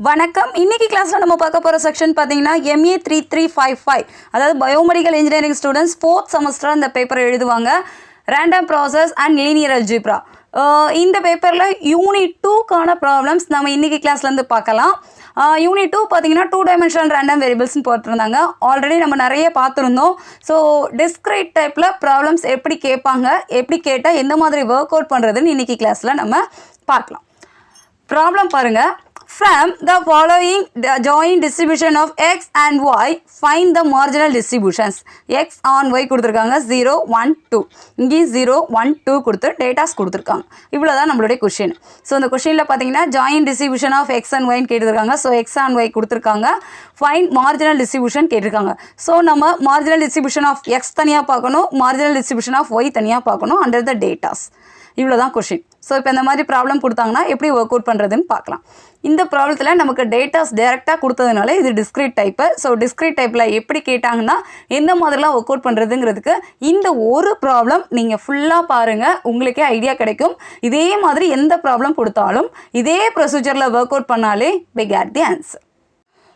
வணக்கம். இன்னைக்கு கிளாஸ்ல நம்ம பார்க்க போற செக்ஷன் பாத்தீங்கன்னா MA 3355, அதாவது biomedical engineering students 4th semester அந்த பேப்பர் எழுதுவாங்க. Random process and linear algebra. இந்த பேப்பரில் யூனிட் 2க்கான ப்ராப்ளம்ஸ் நம்ம இன்னைக்கு கிளாஸ்லேருந்து பார்க்கலாம். யூனிட் 2 பார்த்தீங்கன்னா 2 டைமென்ஷனல் ரேண்டம் வேரியபிள்ஸ்னு போட்டிருந்தாங்க. ஆல்ரெடி நம்ம நிறைய பார்த்துருந்தோம். ஸோ டிஸ்கிரைட் டைப்பில் ப்ராப்ளம்ஸ் எப்படி கேட்பாங்க, எப்படி கேட்டால் எந்த மாதிரி ஒர்க் அவுட் பண்ணுறதுன்னு இன்னைக்கு கிளாஸில் நம்ம பார்க்கலாம். ப்ராப்ளம் பாருங்கள். From the following joint distribution of x and y, find the marginal distributions. x on y கொடுத்துருக்காங்க 0, 1, 2. இங்கே 0, 1, 2 கொடுத்து டேட்டாஸ் கொடுத்துருக்காங்க. இவ்வளோ தான் நம்மளுடைய கொஷின். ஸோ இந்த கொஷினில் பார்த்தீங்கன்னா joint distribution of X and ஒய்ன்னு கேட்டிருக்காங்க. ஸோ எக்ஸ் அண்ட் ஒய் கொடுத்துருக்காங்க. ஃபைண்ட் மார்ஜினல் டிஸ்ட்ரிபியூஷன் கேட்டிருக்காங்க. ஸோ நம்ம மார்ஜினல் டிஸ்ட்ரிபியூஷன் ஆஃப் எக்ஸ் தனியாக பார்க்கணும், மார்ஜினல் டிஸ்ட்ரிபியூஷன் ஆஃப் ஒய் தனியாக பார்க்கணும் அண்டர் த டேட்டாஸ். இவ்வளோ தான் கொஷின். ஸோ இப்போ இந்த மாதிரி ப்ராப்ளம் கொடுத்தாங்கன்னா எப்படி ஒர்க் அவுட் பண்ணுறதுன்னு பார்க்கலாம். இந்த ப்ராப்ளத்தில் நமக்கு டேட்டாஸ் டேரெக்டாக கொடுத்ததுனால இது டிஸ்கிரீட் டைப்பு. ஸோ டிஸ்கிரீட் டைப்பில் எப்படி கேட்டாங்கன்னா எந்த மாதிரிலாம் ஒர்க் அவுட் பண்ணுறதுங்கிறதுக்கு இந்த ஒரு ப்ராப்ளம் நீங்கள் ஃபுல்லாக பாருங்கள், உங்களுக்கே ஐடியா கிடைக்கும். இதே மாதிரி எந்த ப்ராப்ளம் கொடுத்தாலும் இதே ப்ரொசீஜரில் ஒர்க் அவுட் பண்ணாலே we get the answer.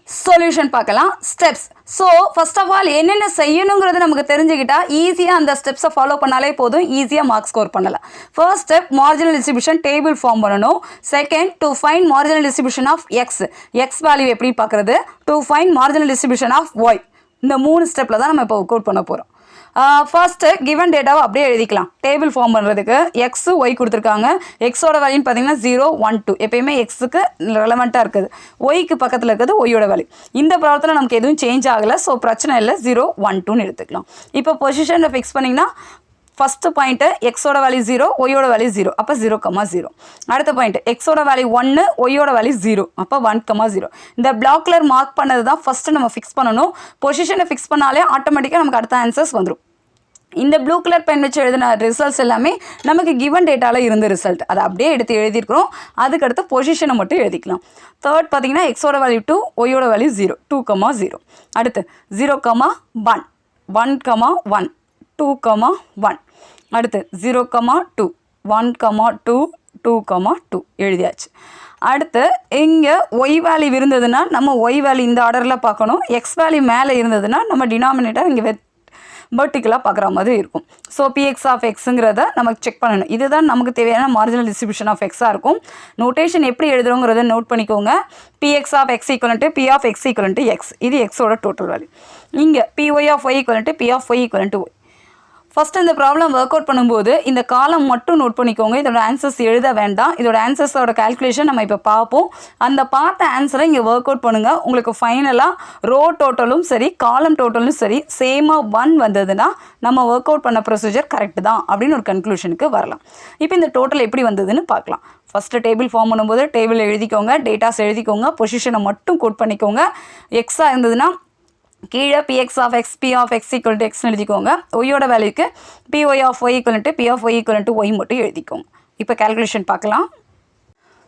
Solution பார்க்கலாம். Steps. So first of all என்னென்ன செய்யணுங்கிறது நமக்கு தெரிஞ்சுக்கிட்டா ஈஸியாக அந்த ஸ்டெப்ஸை ஃபாலோ பண்ணாலே போதும், ஈஸியாக மார்க் ஸ்கோர் பண்ணலாம். First step marginal distribution table form பண்ணணும். Second to find marginal distribution of X value எப்படி பார்க்குறது, to find marginal distribution of Y. இந்த 3 ஸ்டெப்பில் தான் நம்ம இப்போ ஒர்க் அவுட் பண்ண போகிறோம். ஃபர்ஸ்ட்டு கிவன் டேட்டாவை அப்படியே எழுதிக்கலாம். டேபிள் ஃபார்ம் பண்ணுறதுக்கு எக்ஸு ஒய் கொடுத்துருக்காங்க. எக்ஸோட வேல்யூன்னு பார்த்தீங்கன்னா 0, 1, 2 எப்பயுமே எக்ஸுக்கு ரெலவெண்ட்டாக இருக்குது. ஒய்க்கு பக்கத்தில் இருக்கிறது ஒய்யோட வேல்யூ. இந்த ப்ராப்ளத்தில் நமக்கு எதுவும் சேஞ்ச் ஆகலை. ஸோ பிரச்சனை இல்லை, 0, 1, 2ன்னு எடுத்துக்கலாம். இப்போ பொசிஷனை ஃபிக்ஸ் பண்ணிங்கன்னா ஃபஸ்ட்டு பாயிண்ட்டு எக்ஸோட வேல்யூ 0, ஒய்யோட வேல்யூ 0, அப்போ 0,0. அடுத்த பாயிண்ட் எக்ஸோட வேல்யூ 1, ஒய்யோட வேல்யூ 0, அப்போ 1,0. இந்த பிளாக் கலர் மார்க் பண்ணது தான் ஃபஸ்ட்டு நம்ம ஃபிக்ஸ் பண்ணணும். பொசிஷனை ஃபிக்ஸ் பண்ணாலே ஆட்டோமேட்டிக்காக நமக்கு அடுத்த ஆன்சர்ஸ் வந்துடும். இந்த ப்ளூ கலர் பென் வச்சு எழுதின ரிசல்ட்ஸ் எல்லாமே நமக்கு கிவன் டேட்டாவில் இருந்த ரிசல்ட். அதை அப்படியே எடுத்து எழுதியிருக்கிறோம். அதுக்கடுத்து பொசிஷனை மட்டும் எழுதிக்கலாம். தேர்ட் பார்த்தீங்கன்னா எக்ஸோட வேல்யூ 2, ஒய்யோட வேல்யூ 0, 2,0. அடுத்து 0,1, 1,1, 2,1. அடுத்து 0,2, 1,2, 2,2 எழுதியாச்சு. அடுத்து இங்கே ஒய் வேல்யூ இருந்ததுன்னா நம்ம ஒய் வேல்யூ இந்த ஆர்டரில் பார்க்கணும். எக்ஸ் வேல்யூ மேலே இருந்ததுன்னா நம்ம டினாமினேட்டர் இங்கே வெர்டிக்கலாக பார்க்குற மாதிரி இருக்கும். ஸோ பிஎக்ஸ் ஆஃப் எக்ஸுங்கிறத நமக்கு செக் பண்ணணும். இதுதான் நமக்கு தேவையான மார்ஜினல் டிஸ்ட்ரிபியூஷன் ஆஃப் எக்ஸாக இருக்கும். நோட்டேஷன் எப்படி எழுதுறோங்கிறத நோட் பண்ணிக்கோங்க. P X of X equal to P of X equal to X, இது எக்ஸோட டோட்டல் வேல்யூ. இங்கே P Y of Y equal to P of Y equal to Y. First இந்த ப்ராப்ளம் ஒர்க் அவுட் பண்ணும்போது இந்த காலம் மட்டும் நோட் பண்ணிக்கோங்க. இதோட ஆன்சர்ஸ் எழுத வேண்டாம். இதோட ஆன்சர்ஸோட கால்குலேஷன் நம்ம இப்போ பார்ப்போம். அந்த பார்த்த ஆன்சரை இங்கே ஒர்க் அவுட் பண்ணுங்கள். உங்களுக்கு ஃபைனலாக ரோ டோட்டலும் சரி காலம் டோட்டலும் சரி சேமாக 1 வந்ததுன்னா நம்ம ஒர்க் அவுட் பண்ண ப்ரொசீஜர் கரெக்ட் தான் அப்படின்னு ஒரு கன்க்ளூஷனுக்கு வரலாம். இப்போ இந்த டோட்டல் எப்படி வந்ததுன்னு பார்க்கலாம். ஃபஸ்ட்டு டேபிள் ஃபார்ம் பண்ணும்போது டேபிள் எழுதிக்கோங்க, டேட்டாஸ் எழுதிக்கோங்க, பொசிஷனை மட்டும் கோட் பண்ணிக்கோங்க. எக்ஸாக இருந்ததுன்னா கீழே PX of X P of X equal to எக்ஸ்னு எழுதிக்கோங்க. ஒய்யோட வேல்யூக்கு PY of Y equal to P of Y equal to Y மட்டும் எழுதிக்கோங்க. இப்போ கால்குலேஷன் பார்க்கலாம்.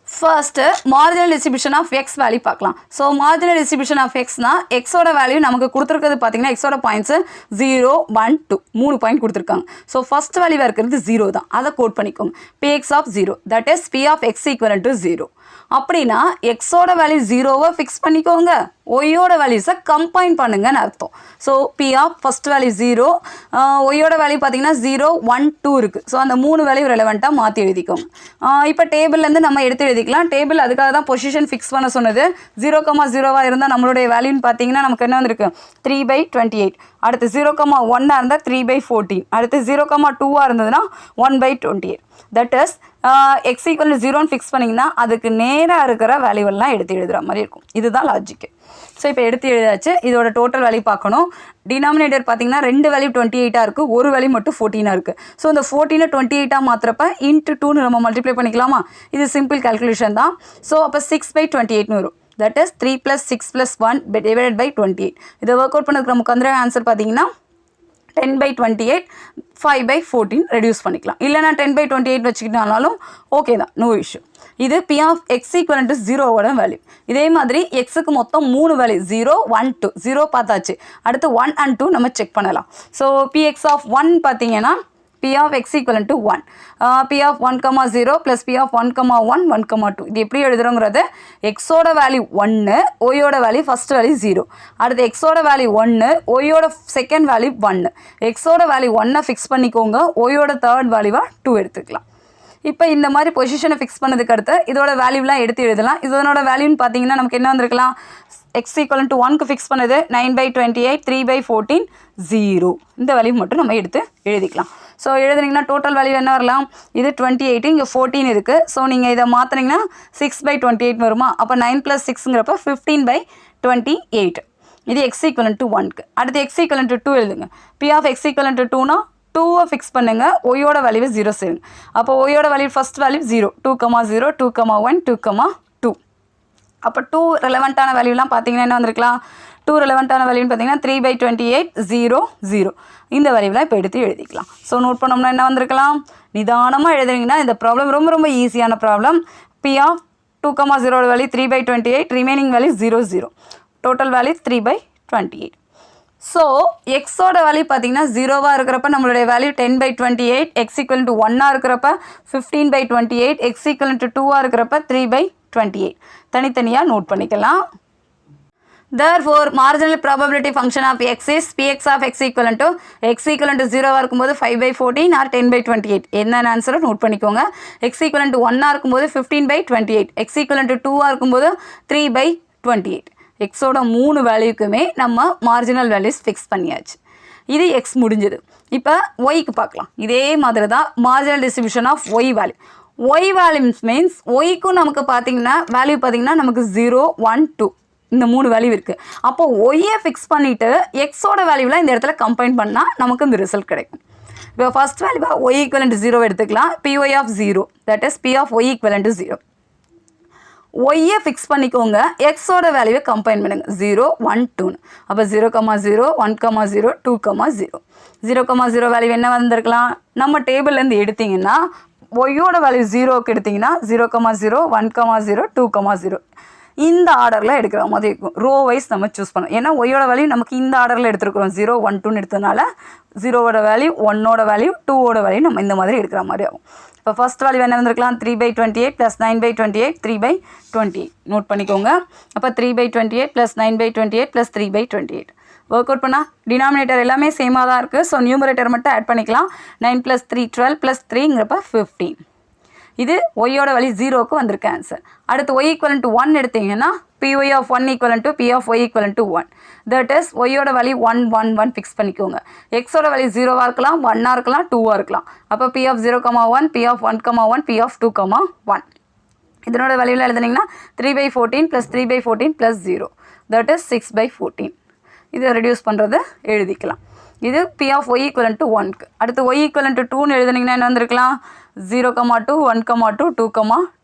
First marginal distribution of X value பார்க்கலாம். ஸோ மார்ஜினல் டிஸ்ட்ரிபியூஷன் ஆஃப் எக்ஸ்னா எக்ஸோட வேல்யூ நமக்கு கொடுத்துருக்கிறது பார்த்தீங்கன்னா எக்ஸோட பாயிண்ட்ஸு 0, 1, 2 3 பாயிண்ட் கொடுத்துருக்காங்க. ஸோ ஃபஸ்ட் வேல்யூவாக இருக்கிறது 0 தான், அதை கோட் பண்ணிக்கோங்க. P X of 0 that is P of X equal to 0. அப்படின்னா எக்ஸோட வேல்யூ 0வை ஃபிக்ஸ் பண்ணிக்கோங்க, ஒய்யோட வேல்யூஸை கம்பைன் பண்ணுங்கன்னு அர்த்தம். So P of first value 0, ஒய்யோட வேல்யூ பார்த்தீங்கன்னா 0, 1, 2 இருக்குது. ஸோ அந்த 3 வேல்யூ ரெலவெண்ட்டாக மாற்றி எழுதிக்கோங்க. இப்போ டேபிள்லேருந்து நம்ம எடுத்து எழுதிக்கலாம். டேபிள் அதுக்காக தான் பொசிஷன் ஃபிக்ஸ் பண்ண சொன்னது. 0,0 இருந்தால் நம்மளுடைய வேல்யூன்னு பார்த்தீங்கன்னா நமக்கு என்ன வந்திருக்கு 3/28. அடுத்து 0,1 இருந்தால் 3/14. அடுத்து 0,2 இருந்ததுன்னா 1/28. That is X equal to 0ன்னு ஃபிக்ஸ் பண்ணிங்கன்னா அதுக்கு நேராக இருக்கிற வேல்யூவெல்லாம் எடுத்து எழுதுகிற மாதிரி இருக்கும். இதுதான் லாஜிக்கு. ஸோ இப்போ எடுத்து எழுதாச்சு. இதோட டோட்டல் வேல்யூ பார்க்கணும். டினாமினேட்டர் பார்த்தீங்கன்னா 2 வேல்யூ 28 இருக்குது, ஒரு வேல்யூ மட்டும் 14 இருக்குது. ஸோ இந்த 14 28 மாத்திரப்ப இன்ட்டு 2ன்னு நம்ம மல்டிப்ளை பண்ணிக்கலாமா? இது சிம்பிள் கால்குலேஷன் தான். ஸோ அப்போ 6/28 வரும். That is 3 + 6 + 1 divided by 28. இதை ஒர்க் அவுட் பண்ணதுக்கு நமக்கு வந்துற ஆன்சர் பார்த்தீங்கன்னா 10/28, 5/14 ரெடியூஸ் பண்ணிக்கலாம். இல்லைனா 10/28 வச்சுக்கிட்டாலும் ஓகே தான், நோ இஷ்யூ. இது P of X equal to 0வோட வேல்யூ. இதே மாதிரி எக்ஸுக்கு மொத்தம் 3 வேல்யூ 0, 1, 2. 0 பார்த்தாச்சு. அடுத்து 1 and 2 நம்ம செக் பண்ணலாம். ஸோ பிஎக்ஸ் ஆஃப் 1 பார்த்தீங்கன்னா P of x equivalent to 1. P of 1, 0 plus P of 1, 1, 1, 2. இது எப்படி எழுதுறோங்கிறது xோட வேல்யூ 1, yயோட வேல்யூ ஃபர்ஸ்ட் வேல்யூ 0. அடுத்து xோட வேல்யூ 1, yயோட செகண்ட் வேல்யூ 1. xோட வேல்யூ 1 ஃபிக்ஸ் பண்ணிக்கோங்க, yயோட தேர்ட் வேல்யூவா 2 எடுத்துக்கலாம். இப்போ இந்த மாதிரி பொசிஷனை ஃபிக்ஸ் பண்ணதுக்கு அடுத்து இதோட வேல்யூலாம் எடுத்து எழுதலாம். இதனோட வேல்யூன்னு பார்த்தீங்கன்னா நமக்கு என்ன வந்திருக்கலாம், x equal to 1க்கு ஃபிக்ஸ் பண்ணது 9/28, 3/14, 0. இந்த வேல்யூ மட்டும் நம்ம எடுத்து எழுதிக்கலாம். ஸோ எழுதுனீங்கன்னா டோட்டல் வேல்யூ என்ன வரலாம், இது 28, இங்கே 14 இருக்குது. ஸோ நீங்கள் இதை மாற்றினீங்கன்னா 6/28 வருமா, அப்போ 9 + 6ங்கிறப்ப 15/28. இது x equal to 1க்கு. அடுத்து x equal to 2 எழுதுங்க. P of x equal to 2னா 2 fix பண்ணுங்க, ஒய்யோட வேல்யூ 0 சேருங்க. அப்போ ஒய்யோட வேல்யூ ஃபர்ஸ்ட் வேல்யூ 0, 2, 0, 2, 1, 2, 2. அப்போ 2 ரெலவெண்ட்டான வேல்யூலாம் பார்த்தீங்கன்னா என்ன வந்திருக்கலாம், 2 ரெலவெண்ட்டான வேல்யூன்னு பார்த்தீங்கன்னா 3/28, 0, 0. இந்த வேல்யூலாம் இப்போ எடுத்து எழுதிக்கலாம். ஸோ நோட் பண்ணோம்னா என்ன வந்திருக்கலாம், நிதானமாக எழுதுனீங்கன்னா இந்த ப்ராப்ளம் ரொம்ப ரொம்ப ஈஸியான problem. P of 2, 0 value 3/28, remaining value 0, 0. Total value 3/28. So எக்ஸோட வேல்யூ பார்த்தீங்கன்னா 0வாக இருக்கிறப்ப நம்மளுடைய வேல்யூ 10/28, x equal to 1ஆக இருக்கிறப்ப 15/28, x equal to 2ஆக இருக்கிறப்ப 3/28. தனித்தனியாக நோட் பண்ணிக்கலாம். Therefore, marginal probability function of x is Px of x equal to 0 இருக்கும்போது 5/14 or 10/28. என்ன ஆன்சரை நோட் பண்ணிக்கோங்க. x equal to 1ஆக இருக்கும்போது 15/28, x equal to 2ஆக இருக்கும்போது 3/28. எக்ஸோட 3 வேல்யூக்குமே நம்ம மார்ஜினல் வேல்யூஸ் ஃபிக்ஸ் பண்ணியாச்சு. இது எக்ஸ் முடிஞ்சது. இப்போ ஒய்க்கு பார்க்கலாம். இதே மாதிரி தான் marginal distribution of Y value. Y values means ஒய்க்கும் நமக்கு பார்த்தீங்கன்னா வேல்யூ பார்த்தீங்கன்னா நமக்கு 0, 1, 2 இந்த 3 வேல்யூ இருக்குது. அப்போ ஒய்யை ஃபிக்ஸ் பண்ணிவிட்டு எக்ஸோட வேல்யூலாம் இந்த இடத்துல கம்பைன் பண்ணால் நமக்கு இந்த ரிசல்ட் கிடைக்கும். இப்போ ஃபர்ஸ்ட் வேல்யூவாக ஒய் ஈக்குவலன்ட் 0 எடுத்துக்கலாம். Py of 0, that is P of y equivalent to 0. ஒய்யை ஃபிக்ஸ் பண்ணிக்கோங்க, எக்ஸோட வேல்யூவை கம்பைன் பண்ணுங்க 0, 1, 2. அப்போ 0, 0, 1, 0, 2, 0. 0, 0 வேல்யூ என்ன வந்திருக்கலாம், நம்ம டேபிள்லேருந்து எடுத்திங்கன்னா ஒய்யோட வேல்யூ 0க்கு எடுத்திங்கன்னா 0, 0, 1, 0, 2, 0. இந்த ஆர்டரில் எடுக்கிற மாதிரி இருக்கும். ரோ வைஸ் நம்ம சூஸ் பண்ணோம். ஏன்னா ஒய்யோட வேல்யூ நமக்கு இந்த ஆர்டரில் எடுத்துருக்குறோம். 0, 1, 2 எடுத்ததுனால 0ஓட வேல்யூ, 1ஓட வேல்யூ, 2ஓட வேல்யூ நம்ம இந்த மாதிரி எடுக்கிற மாதிரி ஆகும். இப்போ ஃபர்ஸ்ட் வேல்யூ என்ன வந்திருக்கலாம், 3/28 + 9/28, 3/28 நோட் பண்ணிக்கோங்க. அப்போ 3/28 + 9/28 + 3/28 ஒர்க் அவுட் பண்ணால் டினாமினேட்டர் எல்லாமே சேமாக தான் இருக்குது. ஸோ நியூமரேட்டர் மட்டும் ஆட் பண்ணிக்கலாம். 9 + 3 12 + 3ங்கிறப்ப 15. இது ஒய்யோட வேல்யூ 0க்கு வந்திருக்கு ஆன்சர். அடுத்து y equal to 1 எடுத்தீங்கன்னா Py of 1 equal to P of y equal to 1. That is ஒய்யோட வேல்யூ 1, 1, 1 ஃபிக்ஸ் பண்ணிக்கோங்க. எக்ஸோட வேல்யூ 0வாக இருக்கலாம், 1ஆக இருக்கலாம், 2ஆக இருக்கலாம். அப்போ P of 0, 1, P of 1, 1, P of 2, 1. இதனோட வேல்யூவில் எழுதுனீங்கன்னா 3/14 + 3/14 + 0, தட் இஸ் 6/14. இதை ரெடியூஸ் பண்ணுறது எழுதிக்கலாம். இது P of y equivalent to 1க்கு. அடுத்து y equivalent to 2ன்னு எழுதுனீங்கன்னா என்ன வந்திருக்கலாம், 0, 2, 1, 2, 2,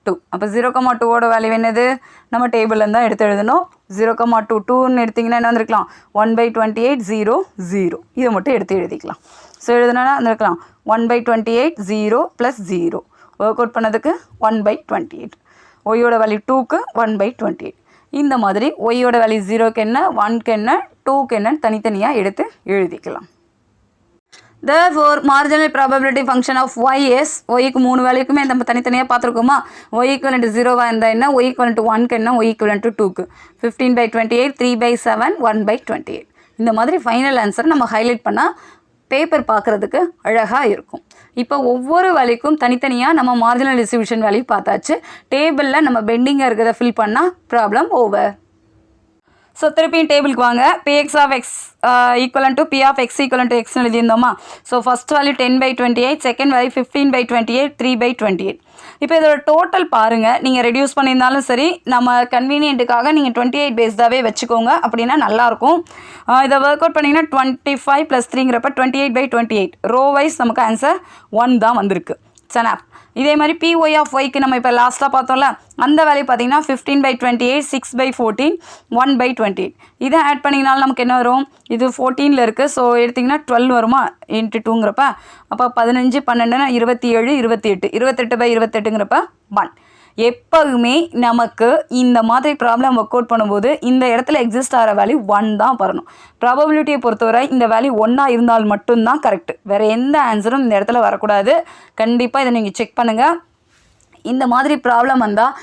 2. அப்போ 0, 2ஓட வேல்யூ என்னது, நம்ம டேபிள்லேருந்து தான் எடுத்து எழுதணும். 0, 2, 2ன்னு எடுத்திங்கன்னா என்ன வந்திருக்கலாம், 1/28, 0, 0. இதை மட்டும் எடுத்து எழுதிக்கலாம். ஸோ எழுதுனா வந்திருக்கலாம் 1/28, 0 + 0. ஒர்க் அவுட் பண்ணதுக்கு 1/28. ஒய்யோட வேல்யூ 2க்கு 1/28. இந்த மாதிரி ஒய்யோட வேல்யூ 0க்கு என்ன, 1க்கு என்ன, 2க்கு என்னன்னு தனித்தனியாக எடுத்து எழுதிக்கலாம். Therefore, marginal probability function of y is, yக்கு 3 வேல்யூக்குமே நம்ம தனித்தனியாக பார்த்துருக்கோமா. y equivalent to 0வாக இருந்தால் என்ன, y equivalent to 1க்கு என்ன, y equivalent to 2க்கு 15/28, 3/7, 1/28. இந்த மாதிரி ஃபைனல் ஆன்சர் நம்ம ஹைலைட் பண்ணால் பேப்பர் பார்க்குறதுக்கு அழகாக இருக்கும். இப்போ ஒவ்வொரு வேல்யூக்கும் தனித்தனியாக நம்ம மார்ஜினல் டிஸ்ட்ரிபியூஷன் வேல்யூ பார்த்தாச்சு. டேபிளில் நம்ம பெண்டிங்காக இருக்கிறத ஃபில் பண்ணால் ப்ராப்ளம் ஓவர். ஸோ திருப்பியும் டேபிளுக்கு வாங்க. Px of x equivalent to P of x equivalent to x எழுதியிருந்தோமா. So first value 10/28, second value 15/28, 3/28. இப்போ இதோட டோட்டல் பாருங்கள். நீங்கள் ரெடியூஸ் பண்ணியிருந்தாலும் சரி, நம்ம கன்வீனியன்ட்டுக்காக நீங்கள் 28 பேஸ்டாகவே வச்சுக்கோங்க, அப்படின்னா நல்லாயிருக்கும். இதை ஒர்க் அவுட் பண்ணிங்கன்னா 25 + 3ங்கிறப்ப 28/28. ரோ வைஸ் நமக்கு ஆன்சர் 1 தான் வந்திருக்கு. சனா இதே மாதிரி Py of yக்கு நம்ம இப்போ லாஸ்ட்டாக பார்த்தோம்ல, அந்த வேல்யூ பார்த்தீங்கன்னா 15/28, 6/14, 1/28. இதை ஆட் பண்ணிங்கனாலும் நமக்கு என்ன வரும், இது 14ல் இருக்குது. ஸோ எடுத்திங்கன்னா 12 வருமா, × 2ங்கிறப்ப அப்போ 15, 12, 27, 28, 28/28ங்கிறப்ப 1. எப்போவுமே நமக்கு இந்த மாதிரி ப்ராப்ளம் ஒர்க் அவுட் பண்ணும்போது இந்த இடத்துல எக்ஸிஸ்ட் ஆகிற வேல்யூ 1 தான் வரணும். ப்ராபபிலிட்டியை பொறுத்தவரை இந்த வேல்யூ 1 இருந்தால் மட்டும்தான் கரெக்ட். வேறு எந்த ஆன்சரும் இந்த இடத்துல வரக்கூடாது. கண்டிப்பாக இதை நீங்கள் செக் பண்ணுங்கள். இந்த மாதிரி ப்ராப்ளம் வந்தால்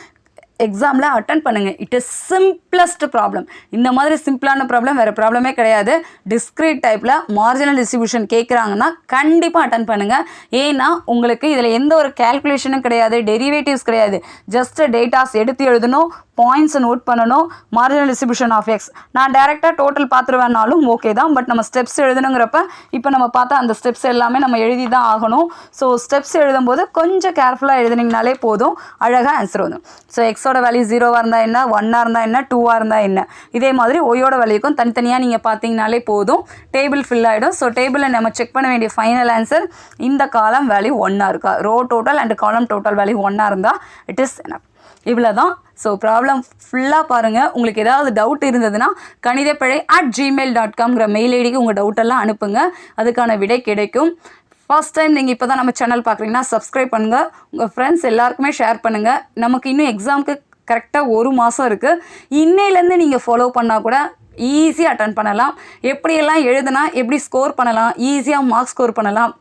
எக்ஸாமில் அட்டன் பண்ணுங்கள். It is simplest problem. இந்த மாதிரி சிம்பிளான ப்ராப்ளம் வேறு ப்ராப்ளமே கிடையாது. டிஸ்க்ரீட் டைப்பில் மார்ஜினல் டிஸ்ட்ரிபியூஷன் கேட்குறாங்கன்னா கண்டிப்பாக அட்டன் பண்ணுங்கள். ஏன்னா உங்களுக்கு இதில் எந்த ஒரு கேல்குலேஷனும் கிடையாது, டெரிவேட்டிவ்ஸ் கிடையாது. ஜஸ்ட் டேட்டாஸ் எடுத்து எழுதணும், பாயிண்ட்ஸை நோட் பண்ணணும், மார்ஜினல் டிஸ்ட்ரிபியூஷன் ஆஃப் எக்ஸ். நான் டேரெக்டாக டோட்டல் பார்த்துருவேன்னாலும் ஓகே தான். பட் நம்ம ஸ்டெப்ஸ் எழுதணுங்கிறப்ப இப்போ நம்ம பார்த்தா அந்த ஸ்டெப்ஸ் எல்லாமே நம்ம எழுதி தான் ஆகணும். ஸோ ஸ்டெப்ஸ் எழுதும்போது கொஞ்சம் கேர்ஃபுல்லாக எழுதுனீங்கனாலே போதும், அழகாக ஆன்சர் வரும். ஸோ எக்ஸோட வேல்யூ 0வாக இருந்தால் என்ன, 1ஆக இருந்தால் என்ன, 2ஆக இருந்தால் என்ன. இதே மாதிரி ஒய்யோட வேல்யூக்கும் தனித்தனியாக நீங்கள் பார்த்தீங்கனாலே போதும், டேபிள் ஃபில் ஆகிடும். ஸோ டேபிளில் நம்ம செக் பண்ண வேண்டிய ஃபைனல் ஆன்சர் இந்த காலம் வேல்யூ 1ஆக இருக்கா, row total and column total value 1ஆக இருந்தால் இட் இஸ் எனஃப். இவ்வளோ தான். ஸோ ப்ராப்ளம் ஃபுல்லாக பாருங்கள். உங்களுக்கு ஏதாவது டவுட் இருந்ததுன்னா kanidapizhai@gmail.com மெயில் ஐடிக்கு உங்கள் டவுட்டெல்லாம் அனுப்புங்க, அதுக்கான விடை கிடைக்கும். ஃபர்ஸ்ட் டைம் நீங்கள் இப்போ தான் நம்ம சேனல் பார்க்குறீங்கன்னா சப்ஸ்கிரைப் பண்ணுங்கள், உங்கள் ஃப்ரெண்ட்ஸ் எல்லாருக்குமே ஷேர் பண்ணுங்கள். நமக்கு இன்னும் எக்ஸாமுக்கு கரெக்டாக 1 மாதம் இருக்குது. இன்னையிலேருந்து நீங்கள் ஃபாலோ பண்ணால் கூட ஈஸியாக அட்டன் பண்ணலாம். எப்படியெல்லாம் எழுதுனா எப்படி ஸ்கோர் பண்ணலாம், ஈஸியாக மார்க் ஸ்கோர் பண்ணலாம்,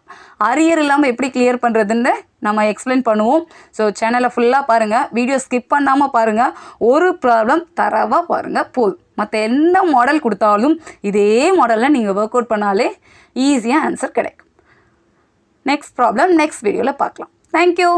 அரியர் இல்லாமல் எப்படி கிளியர் பண்ணுறதுன்னு நம்ம எக்ஸ்பிளைன் பண்ணுவோம். ஸோ சேனலை ஃபுல்லாக பாருங்கள், வீடியோ ஸ்கிப் பண்ணாமல் பாருங்கள். ஒரு ப்ராப்ளம் தரவாக பாருங்கள் போதும். மற்ற எந்த மாடல் கொடுத்தாலும் இதே மாடலில் நீங்கள் ஒர்க் அவுட் பண்ணாலே ஈஸியாக ஆன்சர் கிடைக்கும். நெக்ஸ்ட் ப்ராப்ளம் நெக்ஸ்ட் வீடியோவில் பார்க்கலாம். தேங்க்யூ.